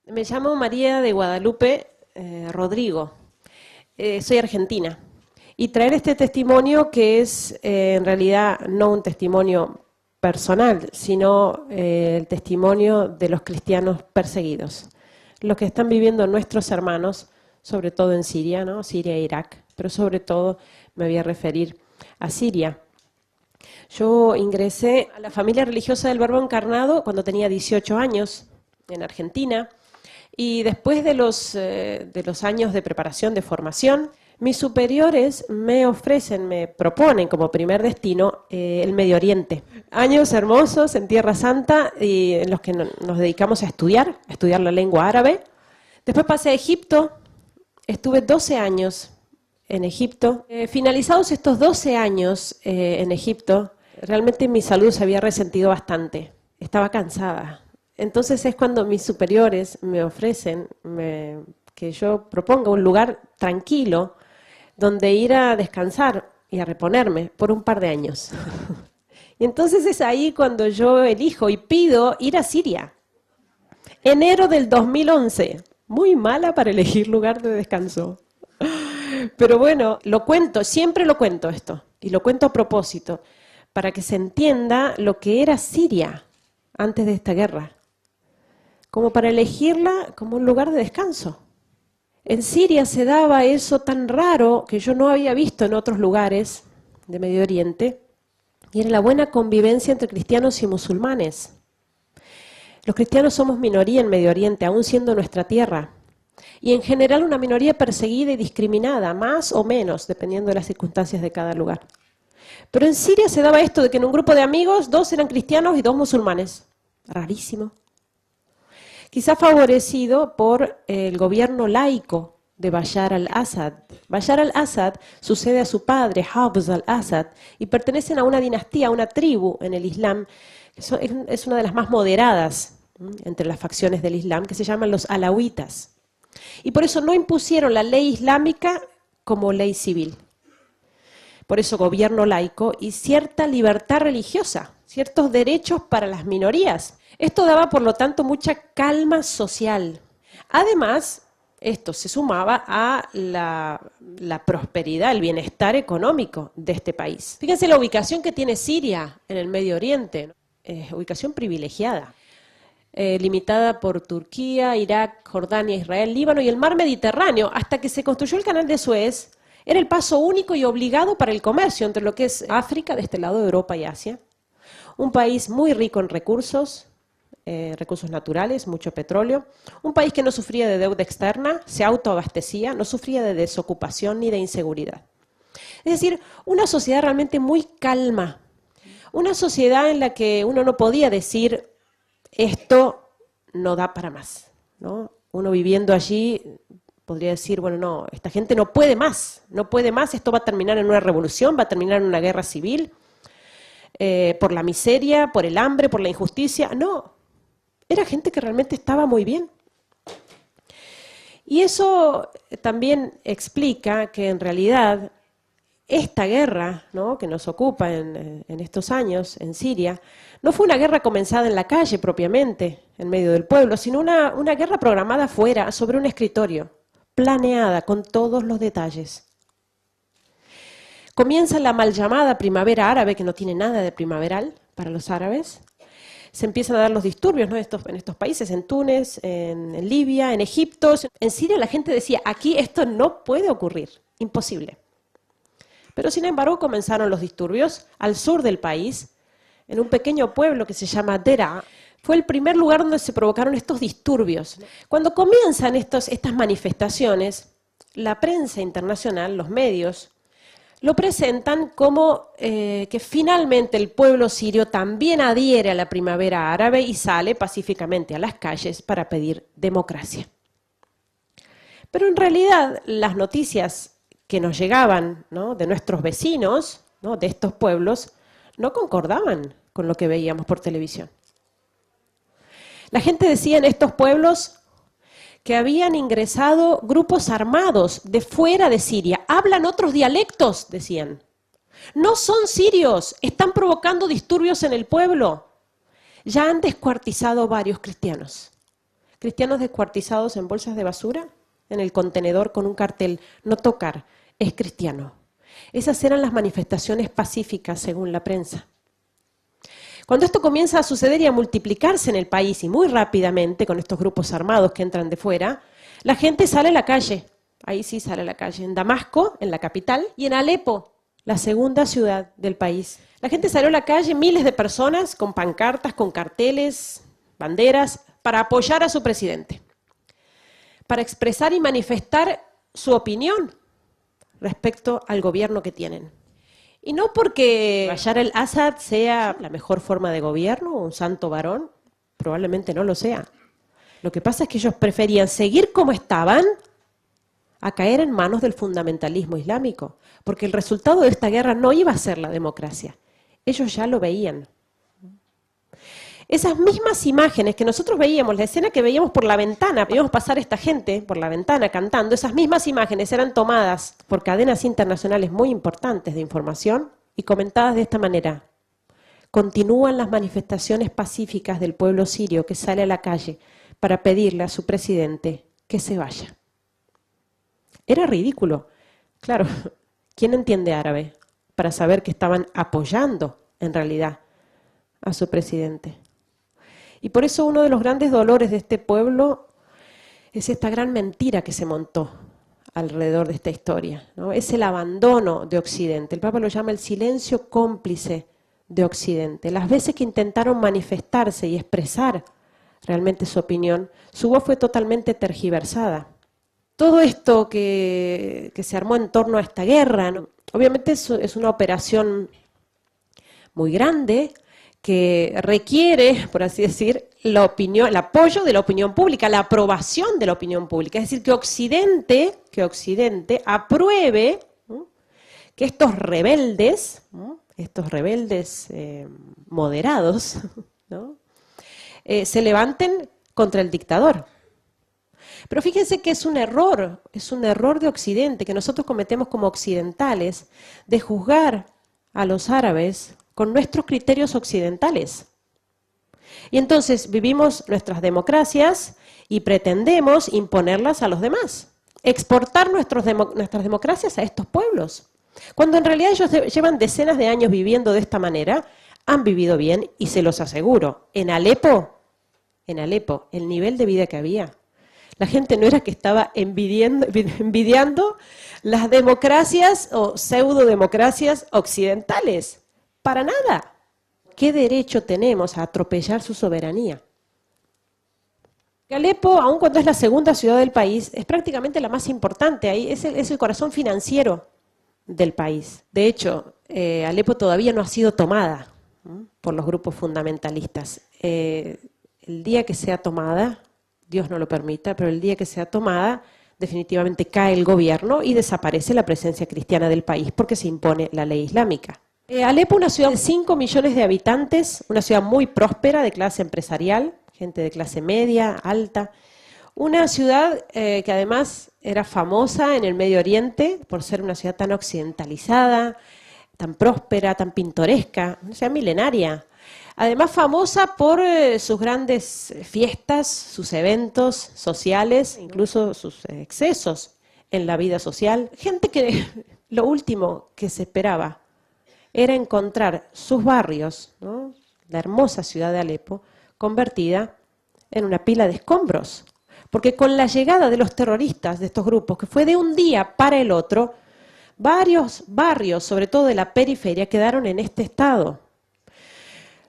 Me llamo María de Guadalupe Rodrigo. Soy argentina. Y traer este testimonio que es en realidad no un testimonio personal, sino el testimonio de los cristianos perseguidos. Lo que están viviendo nuestros hermanos, sobre todo en Siria, ¿no? Siria e Irak, pero sobre todo me voy a referir a Siria. Yo ingresé a la familia religiosa del Verbo Encarnado cuando tenía 18 años en Argentina. Y después de los años de preparación, de formación, mis superiores me ofrecen, me proponen como primer destino el Medio Oriente. Años hermosos en Tierra Santa y en los que nos dedicamos a estudiar la lengua árabe. Después pasé a Egipto, estuve 12 años en Egipto. Finalizados estos 12 años en Egipto, realmente mi salud se había resentido bastante. Estaba cansada. Entonces es cuando mis superiores me ofrecen que yo proponga un lugar tranquilo donde ir a descansar y a reponerme por un par de años. Y entonces es ahí cuando yo elijo y pido ir a Siria. Enero del 2011. Muy mala para elegir lugar de descanso. Pero bueno, lo cuento, siempre lo cuento esto. Y lo cuento a propósito, para que se entienda lo que era Siria antes de esta guerra. Como para elegirla como un lugar de descanso. En Siria se daba eso tan raro que yo no había visto en otros lugares de Medio Oriente, y era la buena convivencia entre cristianos y musulmanes. Los cristianos somos minoría en Medio Oriente, aún siendo nuestra tierra, y en general una minoría perseguida y discriminada, más o menos, dependiendo de las circunstancias de cada lugar. Pero en Siria se daba esto de que en un grupo de amigos 2 eran cristianos y 2 musulmanes. Rarísimo. Quizá favorecido por el gobierno laico de Bashar al-Assad. Bashar al-Assad sucede a su padre, Hafez al-Assad, y pertenecen a una dinastía, a una tribu en el Islam, que es una de las más moderadas entre las facciones del Islam, que se llaman los alawitas. Y por eso no impusieron la ley islámica como ley civil. Por eso gobierno laico y cierta libertad religiosa, ciertos derechos para las minorías. Esto daba, por lo tanto, mucha calma social. Además, esto se sumaba a la prosperidad, el bienestar económico de este país. Fíjense la ubicación que tiene Siria en el Medio Oriente, ubicación privilegiada, limitada por Turquía, Irak, Jordania, Israel, Líbano y el mar Mediterráneo. Hasta que se construyó el canal de Suez, era el paso único y obligado para el comercio entre lo que es África, de este lado de Europa y Asia. Un país muy rico en recursos naturales, mucho petróleo. Un país que no sufría de deuda externa, se autoabastecía, no sufría de desocupación ni de inseguridad. Es decir, una sociedad realmente muy calma. Una sociedad en la que uno no podía decir, esto no da para más, ¿no? Uno viviendo allí podría decir, bueno, no, esta gente no puede más, esto va a terminar en una revolución, va a terminar en una guerra civil, por la miseria, por el hambre, por la injusticia. No, era gente que realmente estaba muy bien. Y eso también explica que en realidad esta guerra, ¿no?, que nos ocupa en estos años en Siria, no fue una guerra comenzada en la calle propiamente, en medio del pueblo, sino una guerra programada afuera, sobre un escritorio, planeada con todos los detalles. Comienza la mal llamada primavera árabe, que no tiene nada de primaveral para los árabes. Se empiezan a dar los disturbios, ¿no?, en estos países, en Túnez, en Libia, en Egipto. En Siria la gente decía, aquí esto no puede ocurrir, imposible. Pero sin embargo comenzaron los disturbios al sur del país, en un pequeño pueblo que se llama Deraa. Fue el primer lugar donde se provocaron estos disturbios. Cuando comienzan estas manifestaciones, la prensa internacional, los medios, lo presentan como que finalmente el pueblo sirio también adhiere a la primavera árabe y sale pacíficamente a las calles para pedir democracia. Pero en realidad las noticias que nos llegaban, ¿no?, de nuestros vecinos, ¿no?, de estos pueblos, no concordaban con lo que veíamos por televisión. La gente decía en estos pueblos que habían ingresado grupos armados de fuera de Siria. Hablan otros dialectos, decían. No son sirios, están provocando disturbios en el pueblo. Ya han descuartizado varios cristianos cristianos descuartizados en bolsas de basura, en el contenedor con un cartel, no tocar, es cristiano. Esas eran las manifestaciones pacíficas según la prensa. Cuando esto comienza a suceder y a multiplicarse en el país y muy rápidamente con estos grupos armados que entran de fuera, la gente sale a la calle. Ahí sí sale a la calle. En Damasco, en la capital, y en Alepo, la segunda ciudad del país. La gente salió a la calle, miles de personas con pancartas, con carteles, banderas, para apoyar a su presidente, para expresar y manifestar su opinión respecto al gobierno que tienen. Y no porque Bashar al-Assad sea la mejor forma de gobierno, un santo varón, probablemente no lo sea. Lo que pasa es que ellos preferían seguir como estaban a caer en manos del fundamentalismo islámico, porque el resultado de esta guerra no iba a ser la democracia. Ellos ya lo veían. Esas mismas imágenes que nosotros veíamos, la escena que veíamos por la ventana, veíamos pasar esta gente por la ventana cantando, esas mismas imágenes eran tomadas por cadenas internacionales muy importantes de información y comentadas de esta manera. Continúan las manifestaciones pacíficas del pueblo sirio que sale a la calle para pedirle a su presidente que se vaya. Era ridículo. Claro, ¿quién entiende árabe para saber que estaban apoyando en realidad a su presidente? Y por eso uno de los grandes dolores de este pueblo es esta gran mentira que se montó alrededor de esta historia, ¿no? Es el abandono de Occidente. El Papa lo llama el silencio cómplice de Occidente. Las veces que intentaron manifestarse y expresar realmente su opinión, su voz fue totalmente tergiversada. Todo esto que se armó en torno a esta guerra, ¿no? Obviamente es una operación muy grande, que requiere, por así decir, la opinión, el apoyo de la opinión pública, la aprobación de la opinión pública. Es decir, que Occidente apruebe, ¿no?, que estos rebeldes, ¿no?, moderados, ¿no?, se levanten contra el dictador. Pero fíjense que es un error de Occidente, que nosotros cometemos como occidentales, de juzgar a los árabes con nuestros criterios occidentales. Y entonces vivimos nuestras democracias y pretendemos imponerlas a los demás, exportar nuestras democracias a estos pueblos, cuando en realidad ellos llevan decenas de años viviendo de esta manera, han vivido bien y se los aseguro, en Alepo, el nivel de vida que había, la gente no era que estaba envidiando las democracias o pseudodemocracias occidentales. Para nada. ¿Qué derecho tenemos a atropellar su soberanía? Alepo, aun cuando es la segunda ciudad del país, es prácticamente la más importante. Ahí es el corazón financiero del país. De hecho, Alepo todavía no ha sido tomada, ¿no?, por los grupos fundamentalistas. El día que sea tomada, Dios no lo permita, pero el día que sea tomada, definitivamente cae el gobierno y desaparece la presencia cristiana del país porque se impone la ley islámica. Alepo, una ciudad de 5 millones de habitantes, una ciudad muy próspera, de clase empresarial, gente de clase media, alta. Una ciudad que además era famosa en el Medio Oriente por ser una ciudad tan occidentalizada, tan próspera, tan pintoresca, una ciudad milenaria. Además famosa por sus grandes fiestas, sus eventos sociales, incluso sus excesos en la vida social. Gente que lo último que se esperaba era encontrar sus barrios, ¿no?, la hermosa ciudad de Alepo, convertida en una pila de escombros. Porque con la llegada de los terroristas de estos grupos, que fue de un día para el otro, varios barrios, sobre todo de la periferia, quedaron en este estado.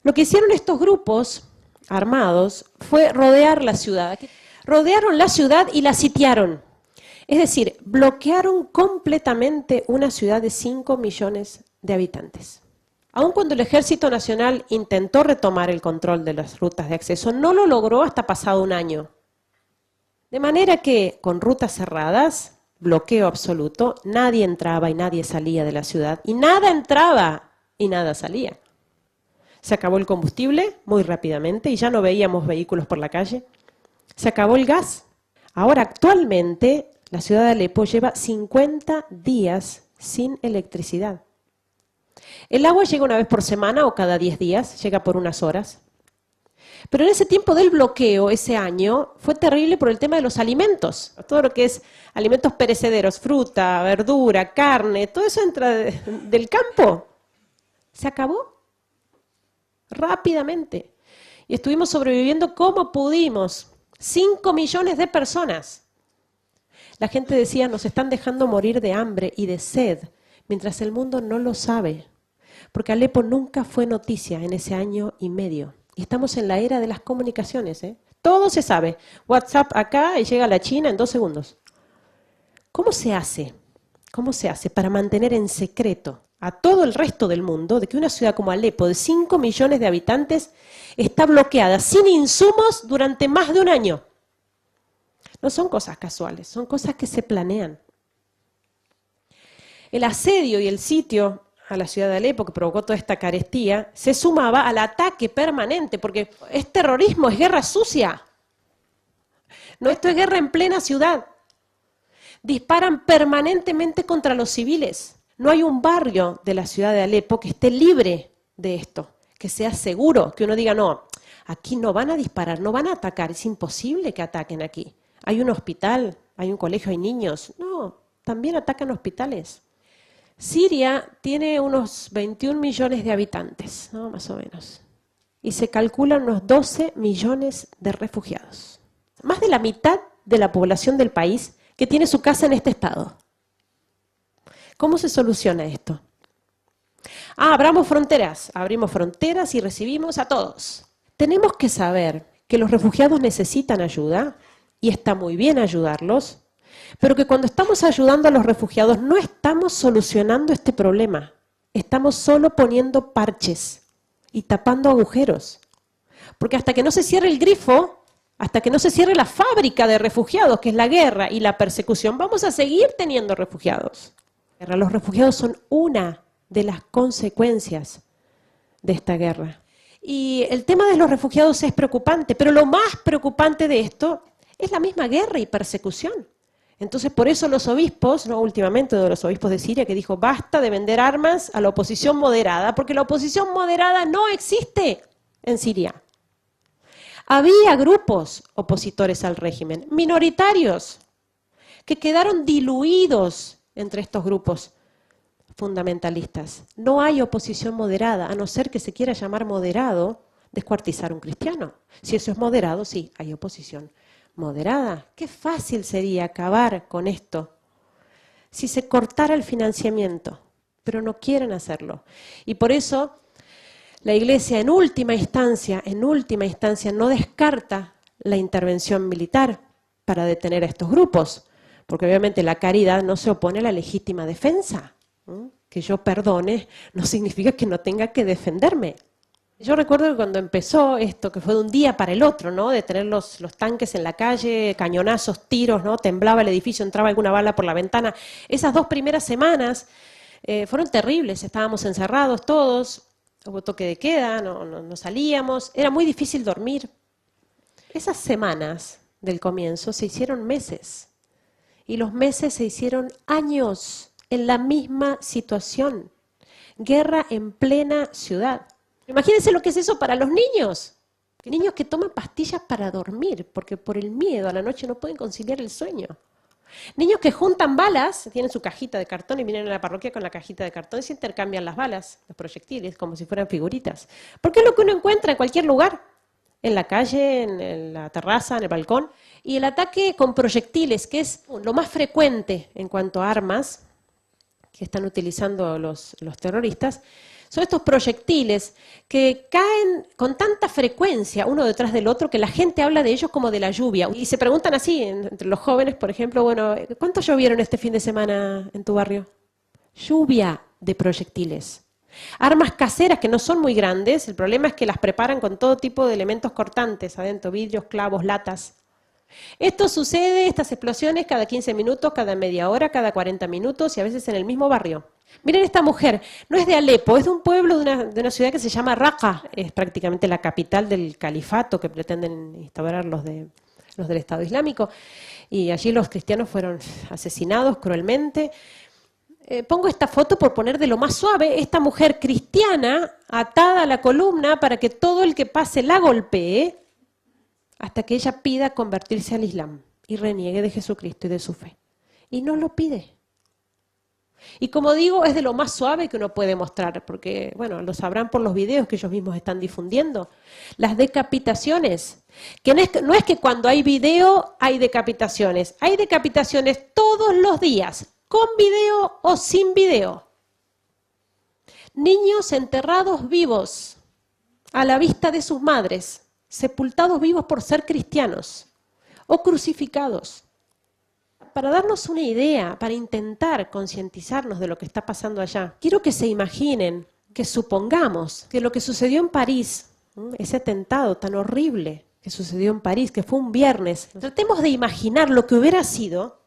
Lo que hicieron estos grupos armados fue rodear la ciudad. Rodearon la ciudad y la sitiaron. Es decir, bloquearon completamente una ciudad de 5 millones de habitantes. Aun cuando el Ejército Nacional intentó retomar el control de las rutas de acceso, no lo logró hasta pasado un año. De manera que, con rutas cerradas, bloqueo absoluto, nadie entraba y nadie salía de la ciudad, y nada entraba y nada salía. Se acabó el combustible muy rápidamente y ya no veíamos vehículos por la calle. Se acabó el gas. Ahora, actualmente, la ciudad de Alepo lleva 50 días sin electricidad. El agua llega una vez por semana o cada 10 días, llega por unas horas. Pero en ese tiempo del bloqueo, ese año, fue terrible por el tema de los alimentos. Todo lo que es alimentos perecederos, fruta, verdura, carne, todo eso entra del campo. Se acabó rápidamente. Y estuvimos sobreviviendo como pudimos. 5 millones de personas. La gente decía, nos están dejando morir de hambre y de sed, mientras el mundo no lo sabe. Porque Alepo nunca fue noticia en ese año y medio. Y estamos en la era de las comunicaciones, ¿eh? Todo se sabe. WhatsApp acá y llega a la China en 2 segundos. ¿Cómo se hace? ¿Cómo se hace para mantener en secreto a todo el resto del mundo de que una ciudad como Alepo, de 5 millones de habitantes, está bloqueada sin insumos durante más de un año? No son cosas casuales, son cosas que se planean. El asedio y el sitio a la ciudad de Alepo, que provocó toda esta carestía, se sumaba al ataque permanente, porque es terrorismo, es guerra sucia. No, esto es guerra en plena ciudad. Disparan permanentemente contra los civiles. No hay un barrio de la ciudad de Alepo que esté libre de esto, que sea seguro, que uno diga, no, aquí no van a disparar, no van a atacar, es imposible que ataquen aquí. Hay un hospital, hay un colegio, hay niños. No, también atacan hospitales. Siria tiene unos 21 millones de habitantes, ¿no? Más o menos. Y se calculan unos 12 millones de refugiados. Más de la mitad de la población del país que tiene su casa en este estado. ¿Cómo se soluciona esto? Abrimos fronteras y recibimos a todos. Tenemos que saber que los refugiados necesitan ayuda, y está muy bien ayudarlos, pero que cuando estamos ayudando a los refugiados no estamos solucionando este problema. Estamos solo poniendo parches y tapando agujeros. Porque hasta que no se cierre el grifo, hasta que no se cierre la fábrica de refugiados, que es la guerra y la persecución, vamos a seguir teniendo refugiados. Los refugiados son una de las consecuencias de esta guerra. Y el tema de los refugiados es preocupante, pero lo más preocupante de esto es la misma guerra y persecución. Entonces, por eso los obispos, ¿no? Últimamente uno de los obispos de Siria que dijo, basta de vender armas a la oposición moderada, porque la oposición moderada no existe en Siria. Había grupos opositores al régimen, minoritarios, que quedaron diluidos entre estos grupos fundamentalistas. No hay oposición moderada, a no ser que se quiera llamar moderado descuartizar un cristiano. Si eso es moderado, sí, hay oposición moderada. Qué fácil sería acabar con esto si se cortara el financiamiento, pero no quieren hacerlo. Y por eso la Iglesia en última instancia, no descarta la intervención militar para detener a estos grupos, porque obviamente la caridad no se opone a la legítima defensa. Que yo perdone no significa que no tenga que defenderme. Yo recuerdo que cuando empezó esto, que fue de un día para el otro, ¿no? De tener los tanques en la calle, cañonazos, tiros, ¿no? Temblaba el edificio, entraba alguna bala por la ventana. Esas 2 primeras semanas fueron terribles, estábamos encerrados todos, hubo toque de queda, no salíamos, era muy difícil dormir. Esas semanas del comienzo se hicieron meses, y los meses se hicieron años en la misma situación. Guerra en plena ciudad. Imagínense lo que es eso para los niños. Niños que toman pastillas para dormir, porque por el miedo a la noche no pueden conciliar el sueño. Niños que juntan balas, tienen su cajita de cartón y vienen a la parroquia con la cajita de cartón y se intercambian las balas, los proyectiles, como si fueran figuritas. Porque es lo que uno encuentra en cualquier lugar, en la calle, en la terraza, en el balcón. Y el ataque con proyectiles, que es lo más frecuente en cuanto a armas que están utilizando los terroristas, son estos proyectiles que caen con tanta frecuencia uno detrás del otro que la gente habla de ellos como de la lluvia. Y se preguntan así, entre los jóvenes, por ejemplo, bueno, ¿cuánto llovieron este fin de semana en tu barrio? Lluvia de proyectiles. Armas caseras que no son muy grandes, el problema es que las preparan con todo tipo de elementos cortantes adentro, vidrios, clavos, latas. Esto sucede, estas explosiones, cada 15 minutos, cada media hora, cada 40 minutos y a veces en el mismo barrio. Miren esta mujer, no es de Alepo, es de un pueblo de una ciudad que se llama Raqqa, es prácticamente la capital del califato que pretenden instaurar los del Estado Islámico, y allí los cristianos fueron asesinados cruelmente. pongo esta foto por poner de lo más suave, esta mujer cristiana atada a la columna para que todo el que pase la golpee hasta que ella pida convertirse al Islam y reniegue de Jesucristo y de su fe. Y no lo pide. Y como digo, es de lo más suave que uno puede mostrar, porque, bueno, lo sabrán por los videos que ellos mismos están difundiendo. Las decapitaciones, que no es que cuando hay video hay decapitaciones todos los días, con video o sin video. Niños enterrados vivos a la vista de sus madres, sepultados vivos por ser cristianos o crucificados. Para darnos una idea, para intentar concientizarnos de lo que está pasando allá, quiero que se imaginen, que supongamos que lo que sucedió en París, ese atentado tan horrible que sucedió en París, que fue un viernes, tratemos de imaginar lo que hubiera sido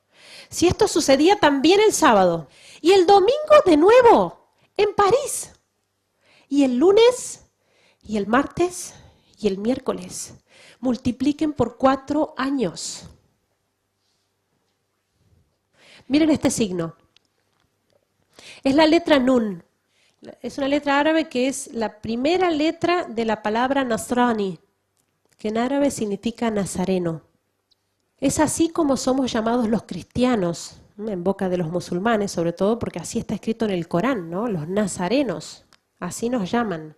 si esto sucedía también el sábado y el domingo de nuevo en París y el lunes y el martes y el miércoles. Multipliquen por 4 años. Miren este signo. Es la letra Nun. Es una letra árabe que es la primera letra de la palabra Nasrani, que en árabe significa nazareno. Es así como somos llamados los cristianos, en boca de los musulmanes, sobre todo porque así está escrito en el Corán, ¿no? Los nazarenos, así nos llaman.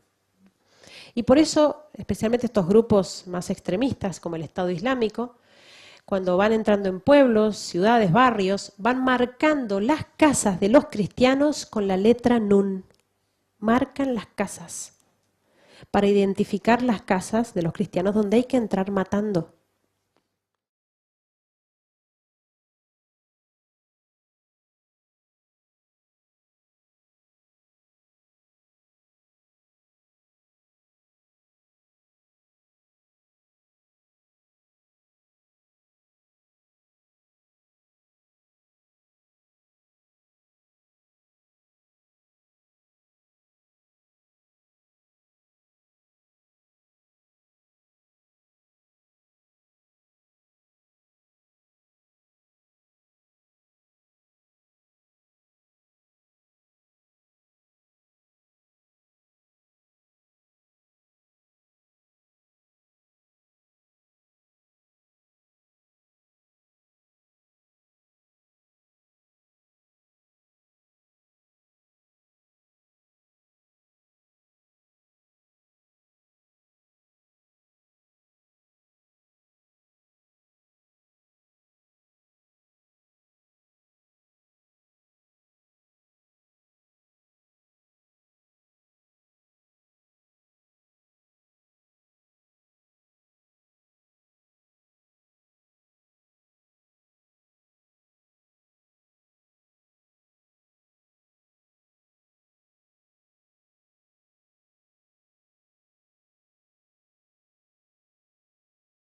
Y por eso, especialmente estos grupos más extremistas, como el Estado Islámico, cuando van entrando en pueblos, ciudades, barrios, van marcando las casas de los cristianos con la letra Nun. Marcan las casas para identificar las casas de los cristianos donde hay que entrar matando.